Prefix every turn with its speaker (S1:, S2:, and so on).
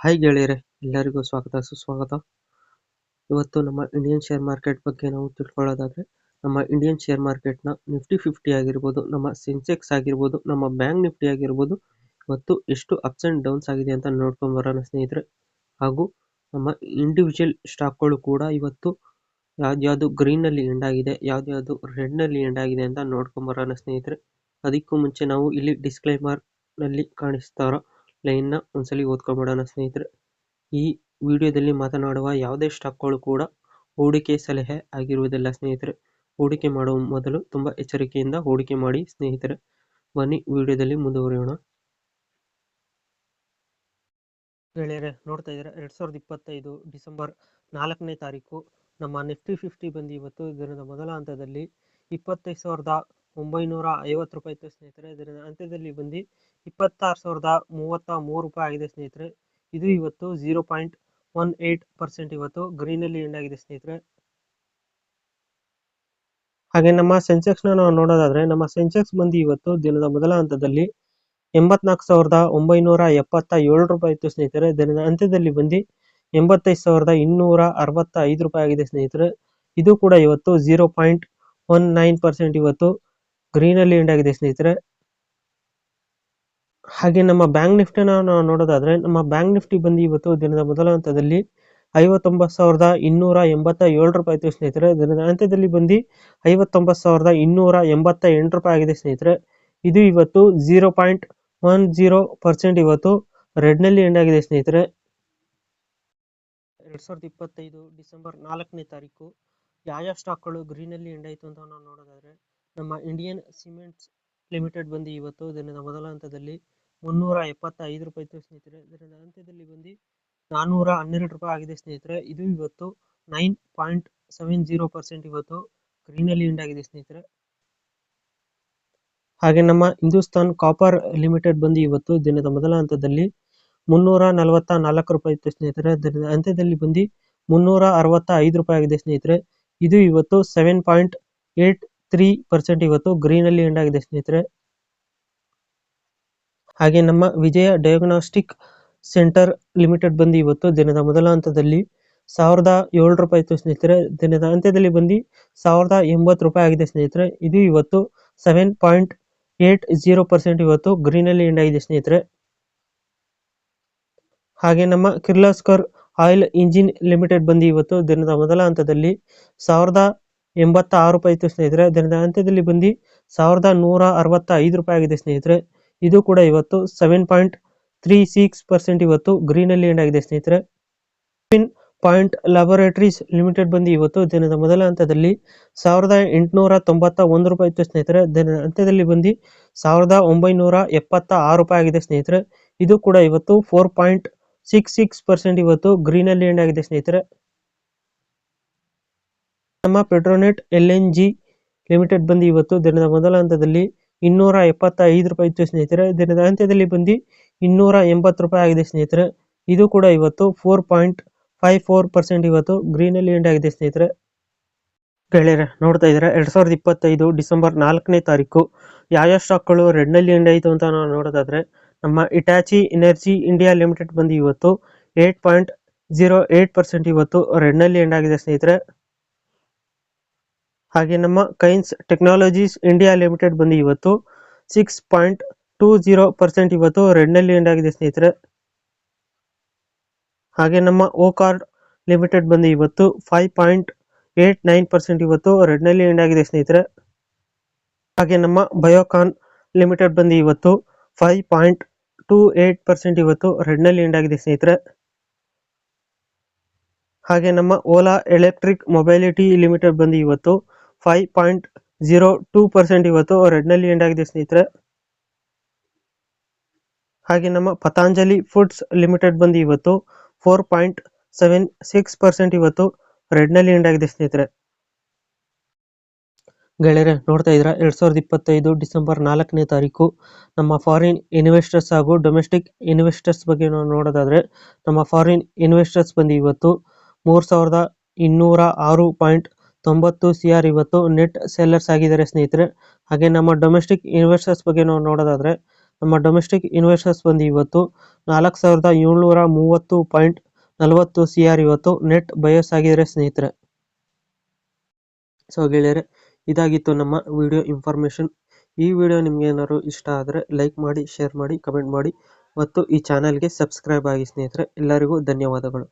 S1: Hi ಗೆಳೆಯರೆ, ಎಲ್ಲರಿಗೂ ಸ್ವಾಗತ ಸುಸ್ವಾಗತ. ಇವತ್ತು ನಮ್ಮ ಇಂಡಿಯನ್ ಶೇರ್ ಮಾರ್ಕೆಟ್ ಬಗ್ಗೆ ನಾವು ತಿಳ್ಕೊಳ್ಳೋದಾದ್ರೆ, ನಮ್ಮ ಇಂಡಿಯನ್ ಶೇರ್ ಮಾರ್ಕೆಟ್ನ ನಿಫ್ಟಿ 50 ಆಗಿರ್ಬೋದು, ನಮ್ಮ ಸೆನ್ಸೆಕ್ಸ್ ಆಗಿರ್ಬೋದು, ನಮ್ಮ ಬ್ಯಾಂಕ್ ನಿಫ್ಟಿ ಆಗಿರ್ಬೋದು, ಇವತ್ತು ಎಷ್ಟು ಅಪ್ಸ್ ಅಂಡ್ ಡೌನ್ಸ್ ಆಗಿದೆ ಅಂತ ನೋಡ್ಕೊಂಡು ಬರೋಣ ಸ್ನೇಹಿತರೆ. ಹಾಗೂ ನಮ್ಮ ಇಂಡಿವಿಜುವಲ್ ಸ್ಟಾಕ್ಗಳು ಕೂಡ ಇವತ್ತು ಯಾವ್ದ್ಯಾವ್ದು ಗ್ರೀನಲ್ಲಿ ಎಂಡ್ ಆಗಿದೆ, ಯಾವ್ದ್ಯಾವ್ದು ರೆಡ್ನಲ್ಲಿ ಎಂಡ್ ಆಗಿದೆ ಅಂತ ನೋಡ್ಕೊಂಡು ಬರೋಣ ಸ್ನೇಹಿತರೆ. ಅದಕ್ಕೂ ಮುಂಚೆ ನಾವು ಇಲ್ಲಿ ಡಿಸ್ಕ್ಲೈಮರ್ ನಲ್ಲಿ ಕಾಣಿಸ್ತಾರೋ ಲೈನ್ ನ ಒಂದ್ಸಲಿ ಓದ್ಕೊಂಡ್ಬಿಡೋಣ ಸ್ನೇಹಿತರೆ. ಈ ವಿಡಿಯೋದಲ್ಲಿ ಮಾತನಾಡುವ ಯಾವುದೇ ಸ್ಟಾಕ್ಗಳು ಕೂಡ ಹೂಡಿಕೆ ಸಲಹೆ ಆಗಿರುವುದಿಲ್ಲ ಸ್ನೇಹಿತರೆ. ಹೂಡಿಕೆ ಮಾಡುವ ಮೊದಲು ತುಂಬಾ ಎಚ್ಚರಿಕೆಯಿಂದ ಹೂಡಿಕೆ ಮಾಡಿ ಸ್ನೇಹಿತರೆ. ಬನ್ನಿ ವಿಡಿಯೋದಲ್ಲಿ ಮುಂದುವರಿಯೋಣ. ಗೆಳೆಯರೆ, ನೋಡ್ತಾ ಇದ್ದಾರೆ 2025 ಡಿಸೆಂಬರ್ 4ನೇ ತಾರೀಕು ನಮ್ಮ ನಿಫ್ಟಿ 50 ಬಂದು ಇವತ್ತು ದಿನದ ಮೊದಲ ಹಂತದಲ್ಲಿ 25,950 ರೂಪಾಯಿ ಇತ್ತು ಸ್ನೇಹಿತರೆ. ದಿನದ ಅಂತ್ಯದಲ್ಲಿ ಬಂದು 26,033 ರೂಪಾಯಿ ಆಗಿದೆ ಸ್ನೇಹಿತರೆ. ಇದು ಇವತ್ತು 0.18% ಇವತ್ತು ಗ್ರೀನಲ್ಲಿ ಎಂಡ್ ಆಗಿದೆ ಸ್ನೇಹಿತರೆ. ಹಾಗೆ ನಮ್ಮ ಸೆನ್ಸೆಕ್ಸ್ ನಾವು ನೋಡೋದಾದ್ರೆ, ನಮ್ಮ ಸೆನ್ಸೆಕ್ಸ್ ಬಂದು ಇವತ್ತು ದಿನದ ಮೊದಲ ಹಂತದಲ್ಲಿ 84,977 ರೂಪಾಯಿ ಇತ್ತು ಸ್ನೇಹಿತರೆ. ದಿನದ ಅಂತ್ಯದಲ್ಲಿ ಬಂದು 85,265 ರೂಪಾಯಿ ಆಗಿದೆ ಸ್ನೇಹಿತರೆ. ಇದು ಕೂಡ ಇವತ್ತು 0.19% ಇವತ್ತು ಗ್ರೀನಲ್ಲಿ ಎಂಡ್ ಆಗಿದೆ ಸ್ನೇಹಿತರೆ. ಹಾಗೆ ನಮ್ಮ ಬ್ಯಾಂಕ್ ನಿಫ್ಟಿನ ನಾವು ನೋಡೋದಾದ್ರೆ, ನಮ್ಮ ಬ್ಯಾಂಕ್ ನಿಫ್ಟಿ ಬಂದು ಇವತ್ತು ದಿನದ ಮೊದಲ ಹಂತದಲ್ಲಿ 59,287 ರೂಪಾಯಿ ಇತ್ತು ಸ್ನೇಹಿತರೆ. ದಿನದ ಅಂತ್ಯದಲ್ಲಿ ಬಂದು 59,288 ರೂಪಾಯಿ ಆಗಿದೆ ಸ್ನೇಹಿತರೆ. ಇದು ಇವತ್ತು 0.10% ಇವತ್ತು ರೆಡ್ ನಲ್ಲಿ ಎಂಡ್ ಆಗಿದೆ ಸ್ನೇಹಿತರೆ. 2025 ಡಿಸೆಂಬರ್ 4ನೇ ತಾರೀಕು ಯಾವ ಸ್ಟಾಕ್ಗಳು ಗ್ರೀನಲ್ಲಿ ಎಂಡ್ ಆಯಿತು ಅಂತ ನಾವು ನೋಡೋದಾದ್ರೆ, ನಮ್ಮ ಇಂಡಿಯನ್ ಸಿಮೆಂಟ್ಸ್ ಲಿಮಿಟೆಡ್ ಬಂದು ಇವತ್ತು ದಿನದ ಮೊದಲ ಹಂತದಲ್ಲಿ 375 ರೂಪಾಯಿ ಇತ್ತು ಸ್ನೇಹಿತರೆ. ದಿನದ ಅಂತ್ಯದಲ್ಲಿ ಬಂದು 412 ರೂಪಾಯಿ ಆಗಿದೆ ಸ್ನೇಹಿತರೆ. ಇದು ಇವತ್ತು 9.70% ಇವತ್ತು ಗ್ರೀನಲ್ಲಿ ಎಂಡ್ ಆಗಿದೆ ಸ್ನೇಹಿತರೆ. ಹಾಗೆ ನಮ್ಮ ಹಿಂದೂಸ್ತಾನ್ ಕಾಪರ್ ಲಿಮಿಟೆಡ್ ಬಂದು ಇವತ್ತು ದಿನದ ಮೊದಲ ಹಂತದಲ್ಲಿ 344 ರೂಪಾಯಿ ಇತ್ತು ಸ್ನೇಹಿತರೆ. ದಿನದ ಅಂತ್ಯದಲ್ಲಿ ಬಂದು 365 ರೂಪಾಯಿ ಆಗಿದೆ ಸ್ನೇಹಿತರೆ. ಇದು ಇವತ್ತು 7.83% ಇವತ್ತು ಗ್ರೀನಲ್ಲಿ ಎಂಡ್ ಆಗಿದೆ ಸ್ನೇಹಿತರೆ. ಹಾಗೆ ನಮ್ಮ ವಿಜಯ ಡಯಾಗ್ನಾಸ್ಟಿಕ್ ಸೆಂಟರ್ ಲಿಮಿಟೆಡ್ ಬಂದು ಇವತ್ತು ದಿನದ ಮೊದಲ ಹಂತದಲ್ಲಿ 1,007 ರೂಪಾಯಿ ಇತ್ತು ಸ್ನೇಹಿತರೆ. ದಿನದ ಅಂತ್ಯದಲ್ಲಿ ಬಂದು 1,080 ರೂಪಾಯಿ ಆಗಿದೆ ಸ್ನೇಹಿತರೆ. ಇದು ಇವತ್ತು 7.80% ಇವತ್ತು ಗ್ರೀನಲ್ಲಿ ಎಂಡ್ ಆಗಿದೆ ಸ್ನೇಹಿತರೆ. ಹಾಗೆ ನಮ್ಮ ಕಿರ್ಲೋಸ್ಕರ್ ಆಯಿಲ್ ಇಂಜಿನ್ ಲಿಮಿಟೆಡ್ ಬಂದು ಇವತ್ತು ದಿನದ ಮೊದಲ ಹಂತದಲ್ಲಿ 1,086 ರೂಪಾಯಿ ಇತ್ತು ಸ್ನೇಹಿತರೆ. ದಿನದ ಅಂತ್ಯದಲ್ಲಿ ಬಂದು 1,165 ರೂಪಾಯಿ ಆಗಿದೆ ಸ್ನೇಹಿತರೆ. ಇದು ಕೂಡ ಇವತ್ತು 7.36% ಇವತ್ತು ಗ್ರೀನಲ್ಲಿ ಎಂಡ್ ಆಗಿದೆ ಸ್ನೇಹಿತರೆ. ಪಾಯಿಂಟ್ ಲ್ಯಾಬೊರೇಟರೀಸ್ ಲಿಮಿಟೆಡ್ ಬಂದು ಇವತ್ತು ದಿನದ ಮೊದಲ ಹಂತದಲ್ಲಿ 1,891 ರೂಪಾಯಿ ಇತ್ತು ಸ್ನೇಹಿತರೆ. ದಿನದ ಅಂತ್ಯದಲ್ಲಿ ಬಂದು 1,976 ರೂಪಾಯಿ ಆಗಿದೆ ಸ್ನೇಹಿತರೆ. ಇದು ಕೂಡ ಇವತ್ತು 4.66% ಇವತ್ತು ಗ್ರೀನಲ್ಲಿ ಎಂಡ್ ಆಗಿದೆ ಸ್ನೇಹಿತರೆ. ನಮ್ಮ ಪೆಟ್ರೋನೆಟ್ LNG ಲಿಮಿಟೆಡ್ ಬಂದು ಇವತ್ತು ದಿನದ ಮೊದಲ ಹಂತದಲ್ಲಿ 275 ರೂಪಾಯಿ ಇತ್ತು ಸ್ನೇಹಿತರೆ. ದಿನದ ಅಂತ್ಯದಲ್ಲಿ ಬಂದು 280 ರೂಪಾಯಿ ಆಗಿದೆ ಸ್ನೇಹಿತರೆ. ಇದು ಕೂಡ ಇವತ್ತು 4.54% ಇವತ್ತು ಗ್ರೀನಲ್ಲಿ ಎಂಡ್ ಆಗಿದೆ ಸ್ನೇಹಿತರೆ. ಗೆಳೆಯರೆ, ನೋಡ್ತಾ ಇದ್ದಾರೆ 2025 ಡಿಸೆಂಬರ್ 4ನೇ ತಾರೀಕು ಯಾವ ಸ್ಟಾಕ್ಗಳು ರೆಡ್ ನಲ್ಲಿ ಎಂಡ್ ಆಯಿತು ಅಂತ ನಾವು ನೋಡೋದಾದ್ರೆ, ನಮ್ಮ ಇಟಾಚಿ ಎನರ್ಜಿ ಇಂಡಿಯಾ ಲಿಮಿಟೆಡ್ ಬಂದು ಇವತ್ತು 8.08% ಇವತ್ತು ರೆಡ್ ನಲ್ಲಿ ಎಂಡ್ ಆಗಿದೆ ಸ್ನೇಹಿತರೆ. ಹಾಗೆ ನಮ್ಮ ಕೈನ್ಸ್ ಟೆಕ್ನಾಲಜೀಸ್ ಇಂಡಿಯಾ ಲಿಮಿಟೆಡ್ ಬಂದು ಇವತ್ತು 6.20% ಇವತ್ತು ರೆಡ್ ನಲ್ಲಿ ಎಂಡ್ ಆಗಿದೆ ಸ್ನೇಹಿತರೆ. ಹಾಗೆ ನಮ್ಮ ಓಕಾರ್ಡ್ ಲಿಮಿಟೆಡ್ ಬಂದು ಇವತ್ತು 5.89% ಇವತ್ತು ರೆಡ್ ನಲ್ಲಿ ಎಂಡ್ ಆಗಿದೆ ಸ್ನೇಹಿತರೆ. ಹಾಗೆ ನಮ್ಮ ಬಯೋಕಾನ್ ಲಿಮಿಟೆಡ್ ಬಂದು ಇವತ್ತು 5.28% ಇವತ್ತು ರೆಡ್ ನಲ್ಲಿ ಎಂಡ್ ಆಗಿದೆ ಸ್ನೇಹಿತರೆ. ಹಾಗೆ ನಮ್ಮ ಓಲಾ ಎಲೆಕ್ಟ್ರಿಕ್ ಮೊಬೈಲಿಟಿ ಲಿಮಿಟೆಡ್ ಬಂದು ಇವತ್ತು 5.02% ಇವತ್ತು ರೆಡ್ ನಲ್ಲಿ ಎಂಡ್ ಆಗಿದೆ ಸ್ನೇಹಿತರೆ. ಹಾಗೆ ನಮ್ಮ ಪತಾಂಜಲಿ ಫುಡ್ಸ್ ಲಿಮಿಟೆಡ್ ಬಂದು ಇವತ್ತು 4.76% ಇವತ್ತು ರೆಡ್ ನಲ್ಲಿ ಎಂಡ್ ಆಗಿದೆ ಸ್ನೇಹಿತರೆ. ಗೆಳೆಯರೆ, ನೋಡ್ತಾ ಇದ್ರ 2025 ಡಿಸೆಂಬರ್ 4ನೇ ತಾರೀಕು ನಮ್ಮ ಫಾರಿನ್ ಇನ್ವೆಸ್ಟರ್ಸ್ ಹಾಗೂ ಡೊಮೆಸ್ಟಿಕ್ ಇನ್ವೆಸ್ಟರ್ಸ್ ಬಗ್ಗೆ ನಾವು ನೋಡೋದಾದ್ರೆ, ನಮ್ಮ ಫಾರಿನ್ ಇನ್ವೆಸ್ಟರ್ಸ್ ಬಂದು ಇವತ್ತು 3,206.90 CR ಇವತ್ತು ನೆಟ್ ಸೆಲ್ಲರ್ಸ್ ಆಗಿದ್ದಾರೆ ಸ್ನೇಹಿತರೆ. ಹಾಗೆ ನಮ್ಮ ಡೊಮೆಸ್ಟಿಕ್ ಇನ್ವೆಸ್ಟರ್ಸ್ ಬಗ್ಗೆ ನಾವು ನೋಡೋದಾದ್ರೆ, ನಮ್ಮ ಡೊಮೆಸ್ಟಿಕ್ ಇನ್ವೆಸ್ಟರ್ಸ್ ಬಂದು ಇವತ್ತು 4730.40 CR ಇವತ್ತು ನೆಟ್ ಬಯರ್ಸ್ ಆಗಿದ್ರೆ ಸ್ನೇಹಿತರೆ. ಸೊ ಗೆಳೆಯರೆ, ಇದಾಗಿತ್ತು ನಮ್ಮ ವಿಡಿಯೋ ಇನ್ಫಾರ್ಮೇಶನ್. ಈ ವಿಡಿಯೋ ನಿಮ್ಗೆ ಏನಾದ್ರು ಇಷ್ಟ ಆದರೆ ಲೈಕ್ ಮಾಡಿ, ಶೇರ್ ಮಾಡಿ, ಕಮೆಂಟ್ ಮಾಡಿ ಮತ್ತು ಈ ಚಾನಲ್ಗೆ ಸಬ್ಸ್ಕ್ರೈಬ್ ಆಗಿ ಸ್ನೇಹಿತರೆ. ಎಲ್ಲರಿಗೂ ಧನ್ಯವಾದಗಳು.